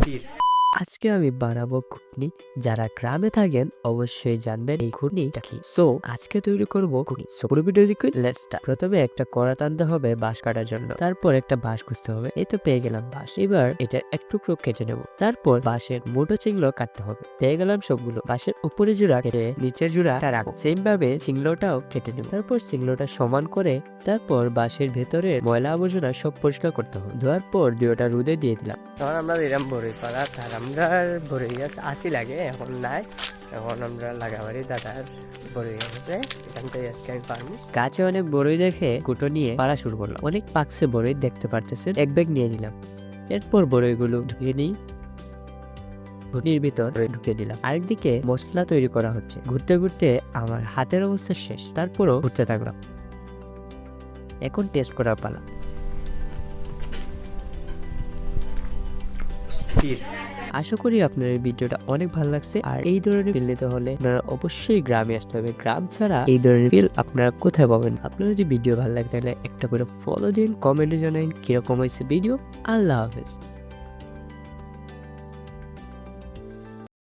অস্থির। আজকে আমি বানাবো ঘুগনি। যারা গ্রামে থাকেন অবশ্যই জানবেন এই ঘুগনিটা কি। সো আজকে তৈরি করবো ঘুগনি। সো পুরো ভিডিও দেখুন, লেটস স্টার্ট। প্রথমে একটা কড়া টানতে হবে বাঁশ কাটার জন্য, তারপর একটা বাঁশ খুঁজতে হবে। এই তো পেয়ে গেলাম বাঁশ। এবার এটা এক টুকরো কেটে নেব, তারপর বাঁশের মোটো চিংড়ো কাটতে হবে। পেয়ে গেলাম সবগুলো। বাঁশের উপরে জোড়া কেটে নিচের জোড়াটা রাখবো। সেম ভাবে চিংড়োটাও কেটে নেব, তারপর চিংড়োটা সমান করে তারপর বাঁশের ভেতরের ময়লা আবর্জনা সব পরিষ্কার করতে হবে। ধোয়ার পর দুটা রোদে দিয়ে দিলাম। তখন আমরা দিলাম বড়ই পাতা, আর আমরা বড়ই গাছ আসি লাগে, এখন নাই। এখন আমরা লাগাবাড়ি দাদার বড়ই গাছ আছে, এখান থেকে আজকে আমি পারবো। গাছে অনেক বড়ই দেখে কুটো নিয়ে পাড়া শুরু করলাম। অনেক পাকছে বড়ই দেখতে পারতেছেন, এক ব্যাগ নিয়ে নিলাম। এরপর বড়ইগুলো ধুয়ে নিই, ঘুগনির ভিতর ঢুকে দিলাম। আরেকদিকে মশলা তৈরি করা হচ্ছে। ঘুরতে ঘুরতে আমার হাতের অবস্থা শেষ, তারপরও ঘুরতে থাকলাম। এখন টেস্ট করার পালা। আশা করি আপনার এই ভিডিওটা অনেক ভালো লাগছে। আর এই ধরনের ফিল নিতে হলে আপনারা অবশ্যই গ্রামে আসতে হবে। গ্রাম ছাড়া এই ধরনের ফিল আপনারা কোথায় পাবেন। আপনার যদি ভিডিও ভালো লাগে তাহলে একটা করে ফলো দিন, কমেন্টে জানান কিরকম হয়েছে ভিডিও। আল্লাহ হাফেজ।